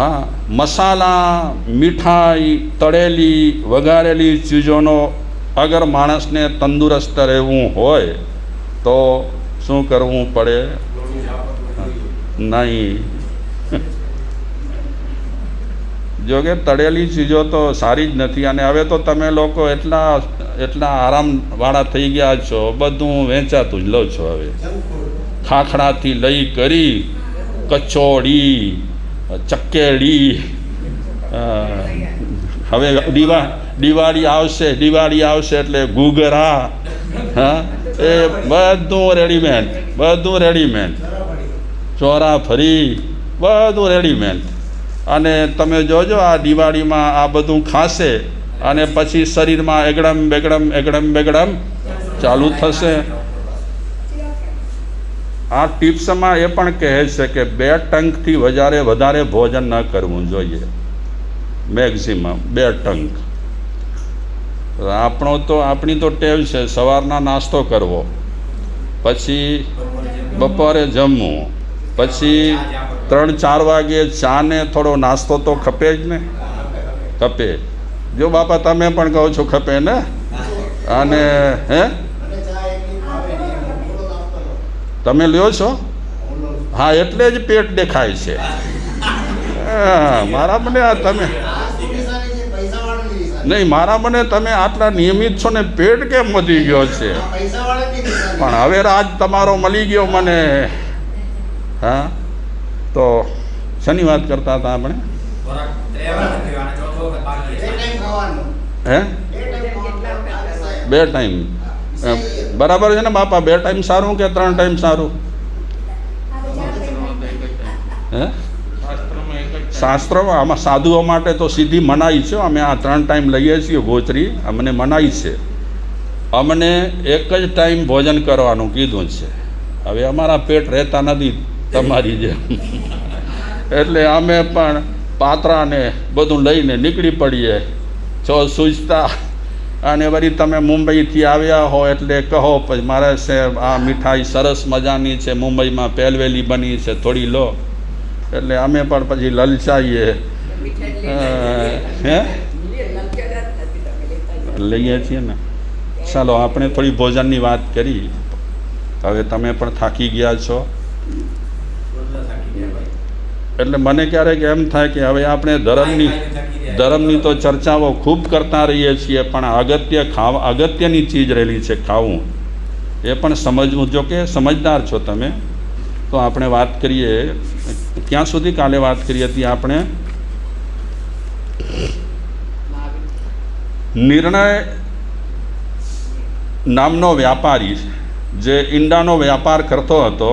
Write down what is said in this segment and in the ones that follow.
હા, મસાલા, મીઠાઈ, તળેલી વઘારેલી ચીજોનો અગર માણસને તંદુરસ્ત રહેવું હોય તો શું કરવું પડે? નહીં. જોકે તળેલી ચીજો તો સારી જ નથી. અને હવે તો તમે લોકો એટલા આરામવાળા થઈ ગયા છો, બધું વેચાતું જ લો છો. હવે ખાખડાથી લઈ કરી કચોડી, ચકેડી, હવે દિવાળી આવશે એટલે ઘૂઘરા, હા, એ બધું રેડીમેડ, ચોરાફરી બધું રેડીમેડ. અને તમે જોજો આ દિવાળીમાં આ બધું ખાશે અને પછી શરીરમાં એગડમ ચાલુ થશે. આ ટિપ્સમાં એ પણ કહે છે કે 2 ટંકથી વધારે ભોજન ન કરવું જોઈએ, મેક્સિમમ 2 ટંક. આપણી તો ટેવ છે સવારના નાસ્તો કરવો, પછી બપોરે જમવું, પછી 3-4 વાગે ચા ને થોડો નાસ્તો તો ખપે જ ને. ખપે. જો બાપા તમે પણ કહો છો ખપે ને. અને તમે લ્યો છો? હા, એટલે જ પેટ દેખાય છે. મારા મને તમે નહીં, મારા મને તમે આટલા નિયમિત છો ને પેટ કેમ વધી ગયો છે? પણ હવે રાજ તમારો મળી ગયો મને. હા, તો શેની વાત કરતા હતા આપણે? હે, 2 ટાઈમ બરાબર છે ને બાપા? 2 ટાઈમ સારું કે 3 ટાઈમ સારું? હે, શાસ્ત્રમાં આમાં સાધુઓ માટે તો સીધી મનાઈ છે. અમે આ 3 ટાઈમ લઈએ છીએ ગોચરી, અમને મનાઈ છે. અમને એક જ ટાઈમ ભોજન કરવાનું કીધું છે. હવે અમારા પેટ રહેતા નથી તમારી જેમ, એટલે અમે પણ પાત્રાને બધું લઈને નીકળી પડીએ છો સૂચતા. અને વળી તમે મુંબઈથી આવ્યા હો એટલે કહો પછી મારે છે આ મીઠાઈ સરસ મજાની છે, મુંબઈમાં પહેલવેલી બની છે, થોડી લો. એટલે અમે પણ પછી લલચાઈએ. હે, લઈએ છીએ ને. ચાલો, આપણે થોડી ભોજનની વાત કરી. હવે તમે પણ થાકી ગયા છો, એટલે મને ક્યારેક એમ થાય કે હવે આપણે ધર્મની તો ચર્ચાઓ ખૂબ કરતા રહીએ છીએ, પણ અગત્યની ચીજ રહેલી છે ખાવું, એ પણ સમજવું. જો કે સમજદાર છો તમે, તો આપણે વાત કરીએ. ક્યાં સુધી કાલે વાત કરી હતી આપણે? નિર્ણય નામનો વ્યાપારી જે ઈંડાનો વ્યાપાર કરતો હતો,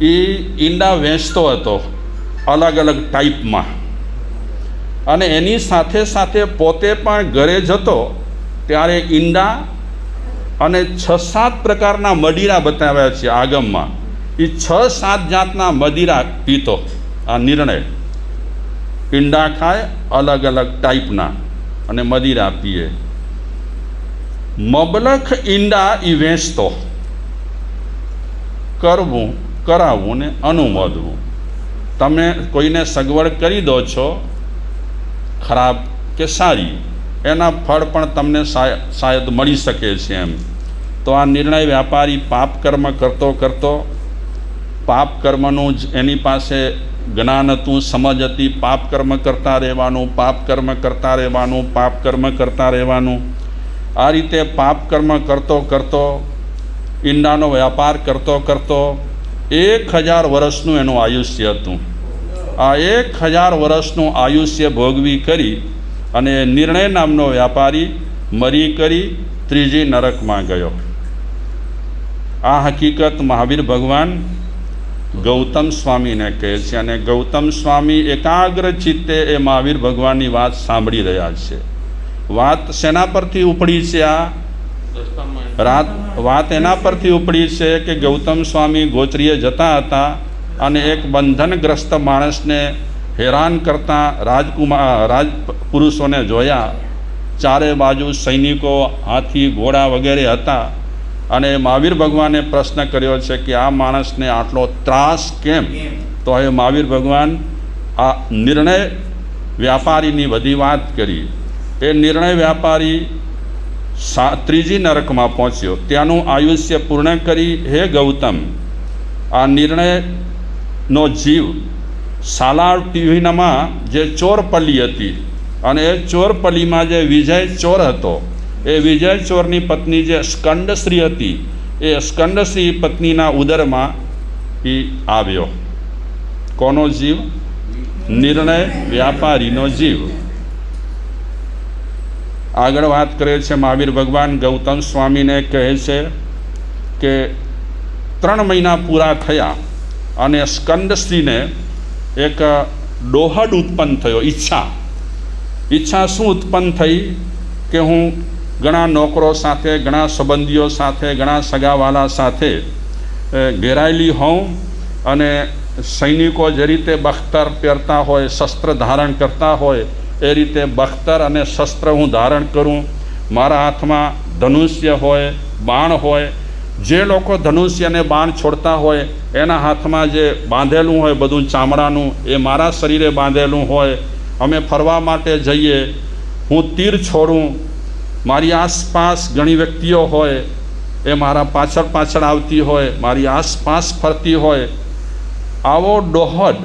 એ ઈંડા વેચતો હતો અલગ અલગ ટાઈપમાં. અને એની સાથે સાથે પોતે પણ ઘરે જતો ત્યારે ઈંડા અને 6-7 પ્રકારના મદિરા બતાવ્યા છે આગમમાં. એ 6-7 જાતના મદિરા પીતો. આ નિર્ણય ઈંડા ખાય અલગ અલગ ટાઈપના અને મદિરા પીએ. મબલખ ઈંડા એ વેચતો. કરવું, કરાવવું ને અનુમોદવું. તમે કોઈને સગવડ કરી દો છો, ખરાબ કે સારી, એના ફળ પણ તમને શાયદ મળી શકે છે એમ. તો આ નિર્ણય વ્યાપારી પાપ કર્મ કરતો પાપ કર્મનું જ એની પાસે જ્ઞાન હતું, સમજ હતી. પાપ કર્મ કરતા રહેવાનું. આ રીતે પાપ કર્મ કરતો ઈંડાનો વ્યાપાર કરતો 1000 વર્ષનું એનું આયુષ્ય હતું. આ 1000 વર્ષનું આયુષ્ય ભોગવી કરી અને નિર્ણય નામનો વ્યાપારી મરી કરી ત્રીજી નરકમાં ગયો. આ હકીકત મહાવીર ભગવાન ગૌતમ સ્વામીને કહે છે. અને ગૌતમ સ્વામી એકાગ્ર ચિત્તે એ મહાવીર ભગવાનની વાત સાંભળી રહ્યા છે. વાત શેના પરથી ઉપડી છે? વાત એના પરથી ઉપડી છે કે ગૌતમ સ્વામી ગોચરીએ જતા હતા અને એક બંધનગ્રસ્ત માણસને હેરાન કરતા રાજપુરુષોને જોયા. ચારે બાજુ સૈનિકો, હાથી, ઘોડા વગેરે હતા. અને મહાવીર ભગવાને પ્રશ્ન કર્યો છે કે આ માણસને આટલો ત્રાસ કેમ? તો હવે મહાવીર ભગવાન આ નિર્ણય વ્યાપારીની બધી વાત કરી. એ નિર્ણય વ્યાપારી ત્રીજી નરકમાં પહોંચ્યો, ત્યાંનું આયુષ્ય પૂર્ણ કરી. હે ગૌતમ, આ નિર્ણયનો જીવ સાલાર ટીવીનામાં જે ચોરપલ્લી હતી, અને એ ચોરપલ્લીમાં જે વિજય ચોર હતો, એ વિજય ચોરની પત્ની જે સ્કંદશ્રી હતી, એ સ્કંદશ્રી પત્નીના ઉદરમાં એ આવ્યો. કોનો જીવ? નિર્ણય વ્યાપારીનો જીવ. આગળ વાત કરે છે મહાવીર ભગવાન ગૌતમ સ્વામીને કહે છે કે 3 મહિના પૂરા થયા અને સ્કંદશ્રીને એક ડોહડ ઉત્પન્ન થયો. ઈચ્છા શું ઉત્પન્ન થઈ કે હું ઘણા નોકરો સાથે, ઘણા સંબંધીઓ સાથે, ઘણા સગાવાલા સાથે ઘેરાયેલી હોઉં, અને સૈનિકો જે રીતે બખ્તર પહેરતા હોય, શસ્ત્ર ધારણ કરતા હોય, એ રીતે બખ્તર અને શસ્ત્ર હું ધારણ કરું. મારા હાથમાં ધનુષ્ય હોય, બાણ હોય. જે લોકો ધનુષ્ય અને બાણ છોડતા હોય એના હાથમાં જે બાંધેલું હોય બધું ચામડાનું, એ મારા શરીરે બાંધેલું હોય. અમે ફરવા માટે જઈએ, હું તીર છોડું, મારી આસપાસ ઘણી વ્યક્તિઓ હોય, એ મારા પાછળ પાછળ આવતી હોય, મારી આસપાસ ફરતી હોય. આવો ડોહડ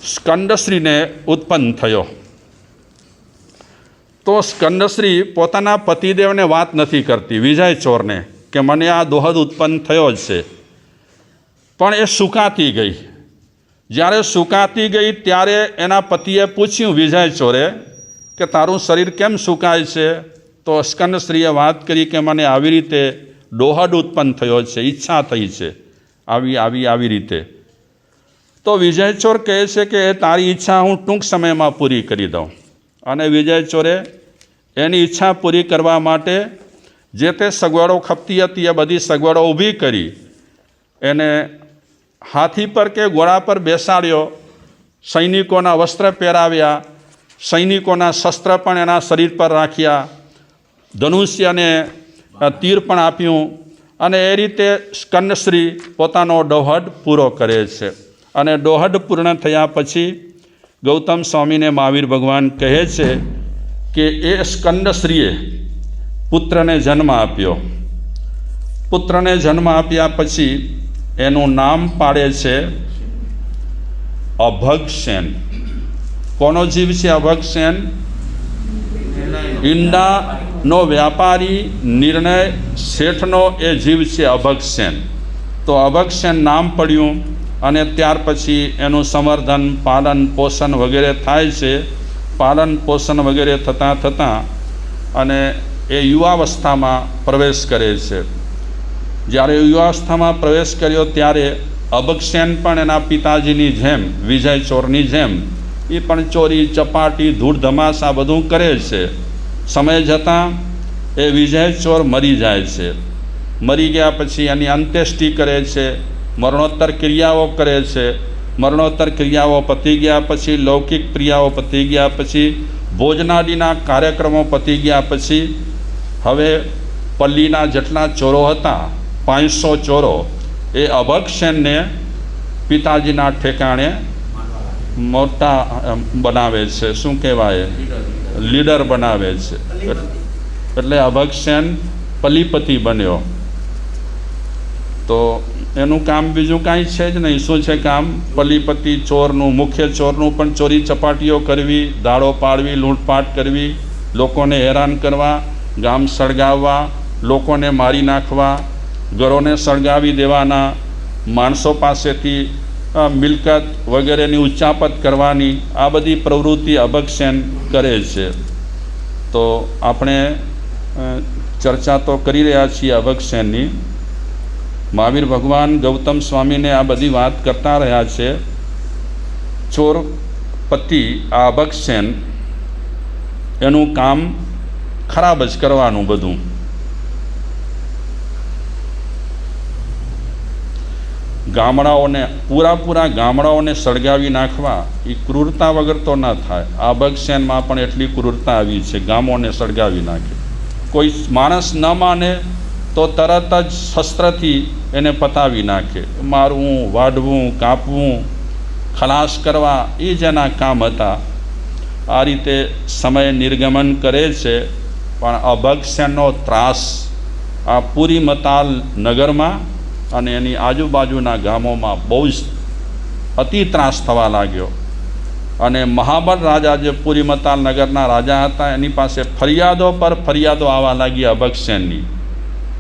સ્કંદશ્રીને ઉત્પન્ન થયો. તો સ્કંદશ્રી પોતાના પતિદેવને વાત નથી કરતી, વિજય ચોરને, કે મને આ દોહદ ઉત્પન્ન થયો જ છે. પણ એ સુકાતી ગઈ. જ્યારે સુકાતી ગઈ ત્યારે એના પતિએ પૂછ્યું વિજય ચોરે કે તારું શરીર કેમ સુકાય છે? તો સ્કંદશ્રીએ વાત કરી કે મને આવી રીતે દોહદ ઉત્પન્ન થયો છે, ઈચ્છા થઈ છે આવી રીતે. તો વિજય ચોર કહે છે કે તારી ઈચ્છા હું ટૂંક સમયમાં પૂરી કરી દઉં. અને વિજય ચોરે એની ઈચ્છા પૂરી કરવા માટે જે તે સગવડો ખપતી હતી એ બધી સગવડો ઊભી કરી. એને હાથી પર કે ઘોડા પર બેસાડ્યો, સૈનિકોના વસ્ત્ર પહેરાવ્યા, સૈનિકોના શસ્ત્ર પણ એના શરીર પર રાખ્યા, ધનુષ્ય અને તીર પણ આપ્યું. અને એ રીતે સ્કંદશ્રી પોતાનો ડોહડ પૂરો કરે છે. અને ડોહડ પૂર્ણ થયા પછી ગૌતમ સ્વામીને મહાવીર ભગવાન કહે છે કે એ સ્કંદશ્રીએ પુત્રને જન્મ આપ્યો. પુત્રને જન્મ આપ્યા પછી એનું નામ પાડે છે અભગસેન. કોનો જીવ છે અભગસેન? ઈંડાનો વ્યાપારી નિર્ણય શેઠનો એ જીવ છે અભગસેન. તો અભગસેન નામ પડ્યું. અને ત્યાર પછી એનું સંવર્ધન, પાલન પોષણ વગેરે થાય છે. પાલન પોષણ વગેરે થતાં અને એ યુવાવસ્થામાં પ્રવેશ કરે છે. જ્યારે યુવાવસ્થામાં પ્રવેશ કર્યો ત્યારે અભગસેન પણ એના પિતાજીની જેમ, વિજય ચોરની જેમ, એ પણ ચોરી, ચપાટી, ધૂળ ધમાસ આ બધું કરે છે. સમય જતાં એ વિજય ચોર મરી જાય છે. મરી ગયા પછી એની અંત્યેષ્ટિ કરે છે, મરણોત્તર ક્રિયાઓ કરે છે. મરણોત્તર ક્રિયાઓ પતી ગયા પછી, લૌકિક ક્રિયાઓ પતી ગયા પછી, ભોજનાદિના કાર્યક્રમો પતી ગયા પછી, હવે પલ્લીના જેટલા ચોરો હતા 500 ચોરો, એ અભગસેનને પિતાજીના ઠેકાણે મોટા બનાવે છે. શું કહેવાય? લીડર બનાવે છે. એટલે અભગસેન પલ્લીપતિ બન્યો. તો એનું કામ બીજું કાંઈ છે જ નહીં. શું છે કામ? પલ્લીપતિ ચોરનું, મુખ્ય ચોરનું પણ ચોરી ચપાટીઓ કરવી, દાડો પાડવી, લૂંટપાટ કરવી, લોકોને હેરાન કરવા, ગામ સળગાવવા, લોકોને મારી નાખવા, ઘરોને સળગાવી દેવાના, માણસો પાસેથી મિલકત વગેરેની ઉચ્ચાપત કરવાની, આ બધી પ્રવૃત્તિ અભગસેન કરે છે. તો આપણે ચર્ચા તો કરી રહ્યા છીએ અભગસેનની. મહાવીર ભગવાન ગૌતમ સ્વામીને આ બધી વાત કરતા રહ્યા છે. ચોર પતિ આ અભગસેન એનું કામ ખરાબ જ કરવાનું બધું. ગામડાઓને પૂરા ગામડાઓને સળગાવી નાખવા એ ક્રૂરતા વગર તો ન થાય. આ અભગસેનમાં પણ એટલી ક્રૂરતા આવી છે, ગામોને સળગાવી નાખે. કોઈ માણસ ન માને તો તરત જ શસ્ત્રથી એને પતાવી નાખે. મારવું, વાઢવું, કાપવું, ખલાસ કરવા એ જ એના કામ હતા. આ રીતે સમય નિર્ગમન કરે છે. પણ અભક્ષણનો ત્રાસ આ પૂરી મતાલ નગરમાં અને એની આજુબાજુના ગામોમાં બહુ જ અતિ ત્રાસ થવા લાગ્યો. અને મહાબળ રાજા જે પૂરી મતાલ નગરના રાજા હતા એની પાસે ફરિયાદો પર ફરિયાદો આવવા લાગી અભક્ષણની.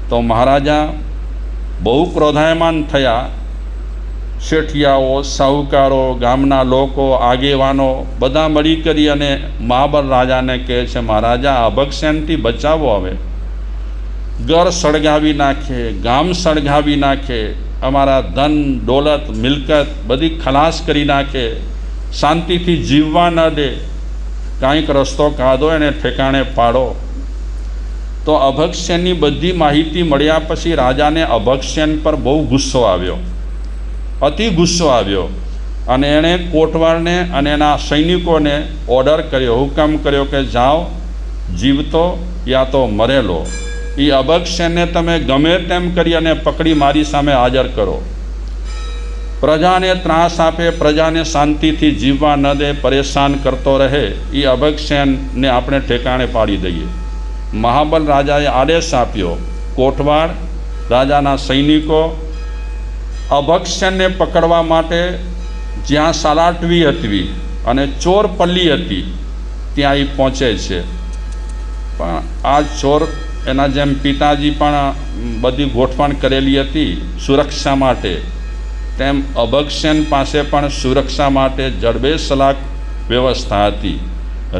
તો મહારાજા બહુ ક્રોધાયમાન થયા. શેઠિયાઓ, સાહુકારો, ગામના લોકો, આગેવાનો બધા મળી કરી અને મહાબળ રાજાને કહે છે, મહારાજા અભક્ષણથી બચાવો. હવે ઘર સળગાવી નાખે, ગામ સળગાવી નાખે, અમારા ધન દોલત મિલકત બધી ખલાસ કરી નાખે, શાંતિથી જીવવા ન દે, કાંઈક રસ્તો કાઢો, એને ઠેકાણે પાડો. તો અભક્ષણની બધી માહિતી મળ્યા પછી રાજાને અભક્ષણ પર બહુ ગુસ્સો આવ્યો, અતિ ગુસ્સો આવ્યો. અને એણે કોટવાળને અને એના સૈનિકોને ઓર્ડર કર્યો, હુકમ કર્યો કે જાઓ, જીવતો યા તો મરેલો એ અભક્ષણને તમે ગમે તેમ કરી અને પકડી મારી સામે હાજર કરો. પ્રજાને ત્રાસ આપે, પ્રજાને શાંતિથી જીવવા ન દે, પરેશાન કરતો રહે, એ અભક્ષણને આપણે ઠેકાણે પાડી દઈએ. મહાબળ રાજાએ આદેશ આપ્યો. કોટવાળ રાજાના સૈનિકો અભક્ષણને પકડવા માટે જ્યાં સાલાટવી હતી અને ચોર પલ્લી હતી ત્યાં એ પહોંચે છે. પણ આ ચોર એના જેમ પિતાજી પણ બધી ગોઠવણ કરેલી હતી સુરક્ષા માટે, તેમ અભક્ષણ પાસે પણ સુરક્ષા માટે જડબે સલાક વ્યવસ્થા હતી.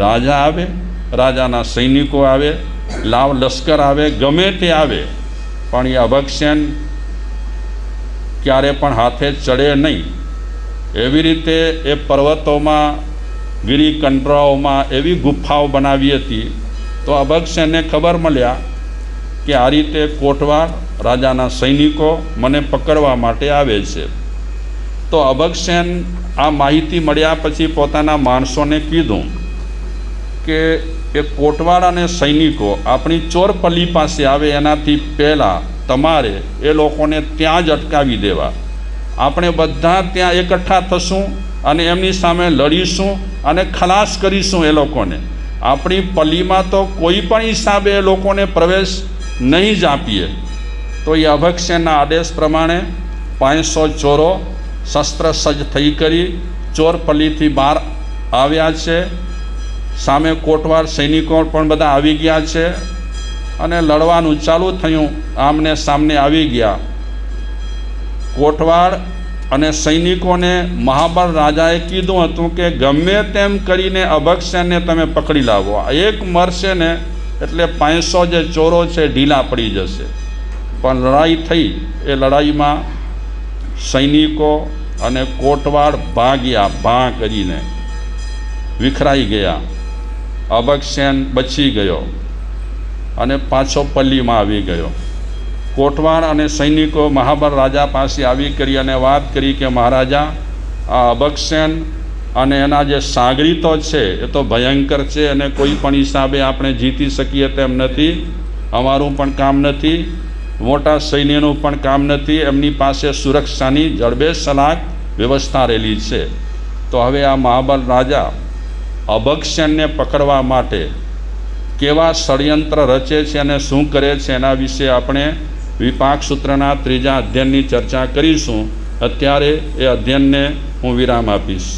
રાજા આવે, રાજાના સૈનિકો આવે, લાવ લશ્કર આવે, ગમે તે આવે, પણ એ અભક્ષણ ક્યારે પણ હાથે ચડે નહીં. એવી રીતે એ પર્વતોમાં, ગિરિકંડરાઓમાં એવી ગુફાઓ બનાવી હતી. તો અભક્ષણને ખબર મળ્યા કે આ રીતે કોટવાળ રાજાના સૈનિકો મને પકડવા માટે આવે છે. તો અભક્ષણ આ માહિતી મળ્યા પછી પોતાના માણસોને કીધું કે એ કોટવાળ અને સૈનિકો આપણી ચોરપલ્લી પાસે આવે એનાથી પહેલાં તમારે એ લોકોને ત્યાં જ અટકાવી દેવા. આપણે બધા ત્યાં એકઠા થશું અને એમની સામે લડીશું અને ખલાસ કરીશું એ લોકોને. આપણી પલ્લીમાં તો કોઈ પણ હિસાબે એ લોકોને પ્રવેશ નહીં જ આપીએ. તો એ અભક્ષણના આદેશ પ્રમાણે 500 ચોરો શસ્ત્ર સજ્જ થઈ કરી ચોરપલ્લીથી બહાર આવ્યા છે. સામે કોટવાળ સૈનિકો પણ બધા આવી ગયા છે અને લડવાનું ચાલુ થયું. આમને સામને આવી ગયા. કોટવાળ અને સૈનિકોને મહાબળ રાજાએ કીધું હતું કે ગમે તેમ કરીને અભક્ષણને તમે પકડી લાવો. એક મરશે ને એટલે 500 જે ચોરો છે ઢીલા પડી જશે. પણ લડાઈ થઈ. એ લડાઈમાં સૈનિકો અને કોટવાળ ભાગ્યા, ભા કરીને વિખરાઈ ગયા. અભક્ષણ બચી ગયો અને પાછો પલ્લીમાં આવી ગયો. કોટવાળ અને સૈનિકો મહાબળ રાજા પાસે આવી કરી અને વાત કરી કે મહારાજા, આ અભક્ષણ અને એના જે સાગરીતો છે એ તો ભયંકર છે અને કોઈ પણ હિસાબે આપણે જીતી શકીએ તેમ નથી. અમારું પણ કામ નથી, મોટા સૈન્યનું પણ કામ નથી. એમની પાસે સુરક્ષાની જડબે સલાક વ્યવસ્થા રહેલી છે. તો હવે આ મહાબળ રાજા અભક્ષણને પકડવા માટે કેવા ષડયંત્ર રચે છે અને શું કરે છે એના વિશે આપણે વિપાક સૂત્રના 3જા અધ્યયનની ચર્ચા કરીશું. અત્યારે એ અધ્યયનને હું વિરામ આપીશ.